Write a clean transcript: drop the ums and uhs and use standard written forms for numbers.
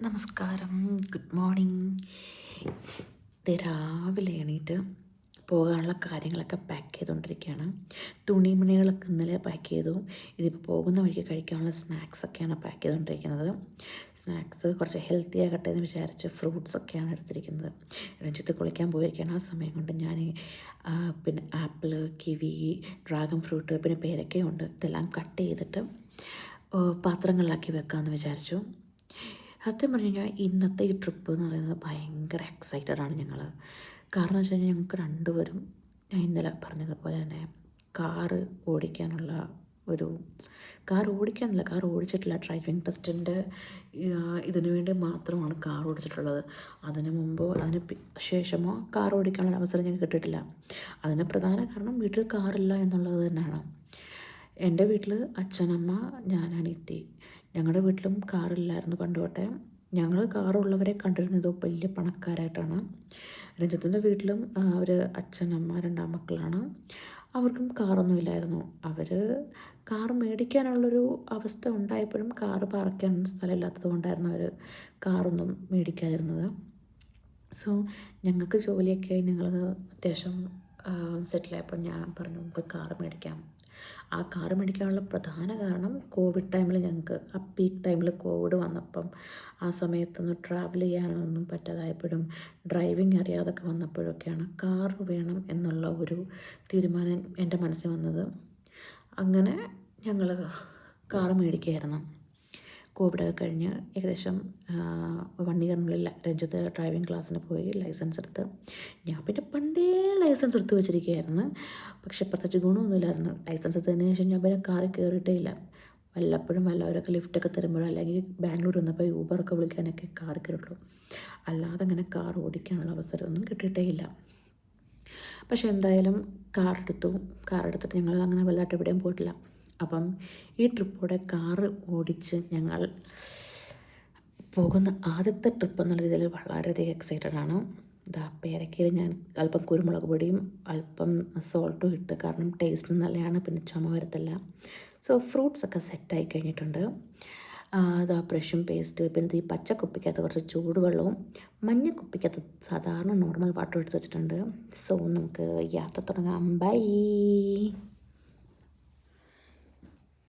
നമസ്കാരം, good morning. രാവിലെ എണീറ്റ് പോകാനുള്ള കാര്യങ്ങളൊക്കെ പാക്ക് ചെയ്തുകൊണ്ടിരിക്കുകയാണ്. തുണിമണികളൊക്കെ ഇന്നലെ പാക്ക് ചെയ്തു. ഇതിപ്പോൾ പോകുന്ന വഴിക്ക് കഴിക്കാനുള്ള സ്നാക്സൊക്കെയാണ് പാക്ക് ചെയ്തുകൊണ്ടിരിക്കുന്നത്. സ്നാക്സ് കുറച്ച് ഹെൽത്തി ആകട്ടെ എന്ന് വിചാരിച്ച് ഫ്രൂട്ട്സൊക്കെയാണ് എടുത്തിരിക്കുന്നത്. രഞ്ജിത്ത് കുളിക്കാൻ പോയിരിക്കുകയാണ്. ആ സമയം കൊണ്ട് ഞാൻ പിന്നെ ആപ്പിള്, കിവി, ഡ്രാഗൺ ഫ്രൂട്ട്, പിന്നെ പേരക്കയുണ്ട്. ഇതെല്ലാം കട്ട് ചെയ്തിട്ട് പാത്രങ്ങളിലാക്കി വെക്കാമെന്ന് വിചാരിച്ചു. സത്യം പറഞ്ഞു കഴിഞ്ഞാൽ ഇന്നത്തെ ഈ ട്രിപ്പ് എന്ന് പറയുന്നത് ഭയങ്കര എക്സൈറ്റഡാണ് ഞങ്ങൾ. കാരണം വെച്ച് കഴിഞ്ഞാൽ ഞങ്ങൾക്ക് രണ്ടുപേരും ഞാൻ ഇന്നലെ പറഞ്ഞതുപോലെ തന്നെ കാറ് ഓടിക്കാനുള്ള ഒരു കാർ ഓടിച്ചിട്ടില്ല. ഡ്രൈവിംഗ് ടെസ്റ്റിൻ്റെ ഇതിനു വേണ്ടി മാത്രമാണ് കാർ ഓടിച്ചിട്ടുള്ളത്. അതിന് മുമ്പോ ശേഷമോ കാർ ഓടിക്കാനുള്ള അവസരം ഞങ്ങൾക്ക് കിട്ടിയിട്ടില്ല. അതിന് പ്രധാന കാരണം വീട്ടിൽ കാറില്ല എന്നുള്ളത് തന്നെയാണ്. എൻ്റെ വീട്ടിൽ അച്ഛനമ്മ, ഞാൻ, അനിയത്തി, ഞങ്ങളുടെ വീട്ടിലും കാറില്ലായിരുന്നു പണ്ട് തൊട്ടേ. ഞങ്ങൾ കാറുള്ളവരെ കണ്ടിരുന്നത് വലിയ പണക്കാരായിട്ടാണ്. രഞ്ജിത്തിൻ്റെ വീട്ടിലും അവർ അച്ഛനമ്മ രണ്ടാമക്കളാണ്. അവർക്കും കാറൊന്നും ഇല്ലായിരുന്നു. അവർ കാർ മേടിക്കാനുള്ളൊരു അവസ്ഥ ഉണ്ടായപ്പോഴും കാറ് പാർക്ക് ചെയ്യാൻ സ്ഥലമില്ലാത്തത് കൊണ്ടായിരുന്നു അവർ കാറൊന്നും മേടിക്കാതിരുന്നത്. സോ ഞങ്ങൾക്ക് ജോലിയൊക്കെ ഞങ്ങൾ അത്യാവശ്യം സെറ്റിലായപ്പോൾ ഞാൻ പറഞ്ഞു നമുക്ക് കാറ് മേടിക്കാം. ആ കാറ് മേടിക്കാനുള്ള പ്രധാന കാരണം കോവിഡ് ടൈമിൽ ഞങ്ങൾക്ക് ആ പീക്ക് ടൈമിൽ കോവിഡ് വന്നപ്പം ആ സമയത്തൊന്നും ട്രാവൽ ചെയ്യാനൊന്നും പറ്റാതായപ്പോഴും ഡ്രൈവിംഗ് അറിയാതൊക്കെ വന്നപ്പോഴൊക്കെയാണ് കാറ് വേണം എന്നുള്ള ഒരു തീരുമാനം എൻ്റെ മനസ്സിൽ വന്നത്. അങ്ങനെ ഞങ്ങൾ കാറ് മേടിക്കുകയായിരുന്നു. കോവിഡൊക്കെ കഴിഞ്ഞ് ഏകദേശം 1 ഇയറിനുള്ളിൽ രഞ്ജിത്ത് ഡ്രൈവിംഗ് ക്ലാസ്സിന് പോയി ലൈസൻസ് എടുത്ത്. ഞാൻ പിന്നെ പണ്ടേ ലൈസൻസ് എടുത്ത് വെച്ചിരിക്കുകയായിരുന്നു. പക്ഷെ പ്രത്യേകിച്ച് ഗുണമൊന്നുമില്ലായിരുന്നു. ലൈസൻസ് എടുത്തതിന് ശേഷം ഞാൻ പിന്നെ കാറിൽ കയറിയിട്ടേ ഇല്ല. വല്ലപ്പോഴും വല്ലവരൊക്കെ ലിഫ്റ്റൊക്കെ തരുമ്പോഴോ അല്ലെങ്കിൽ ബാംഗ്ലൂർ വന്നപ്പോൾ ഊബറൊക്കെ വിളിക്കാനൊക്കെ കാർ കയറുള്ളൂ. അല്ലാതെ അങ്ങനെ കാർ ഓടിക്കാനുള്ള അവസരമൊന്നും കിട്ടിയിട്ടേ ഇല്ല. പക്ഷെ എന്തായാലും കാറെടുത്തിട്ട് ഞങ്ങൾ അങ്ങനെ വലുതായിട്ട് എവിടെയും പോയിട്ടില്ല. അപ്പം ഈ ട്രിപ്പോടെ കാറ് ഓടിച്ച് ഞങ്ങൾ പോകുന്ന ആദ്യത്തെ ട്രിപ്പ് എന്നുള്ള രീതിയിൽ വളരെയധികം എക്സൈറ്റഡാണ്. പേരക്കയിൽ ഞാൻ അല്പം കുരുമുളക് പൊടിയും അല്പം സോൾട്ടും ഇട്ട്, കാരണം ടേസ്റ്റ് നല്ലതാണ്, പിന്നെ ചുമ വരത്തില്ല. സോ ഫ്രൂട്ട്സൊക്കെ സെറ്റായി കഴിഞ്ഞിട്ടുണ്ട്. ബ്രഷും പേസ്റ്റ്, പിന്നെ ഈ പച്ച കുപ്പിക്കകത്ത് കുറച്ച് ചൂടുവെള്ളവും മഞ്ഞ കുപ്പിക്കകത്ത് സാധാരണ നോർമൽ വാട്ടർ എടുത്ത് വെച്ചിട്ടുണ്ട്. സോ നമുക്ക് യാത്ര തുടങ്ങാം. ബൈ.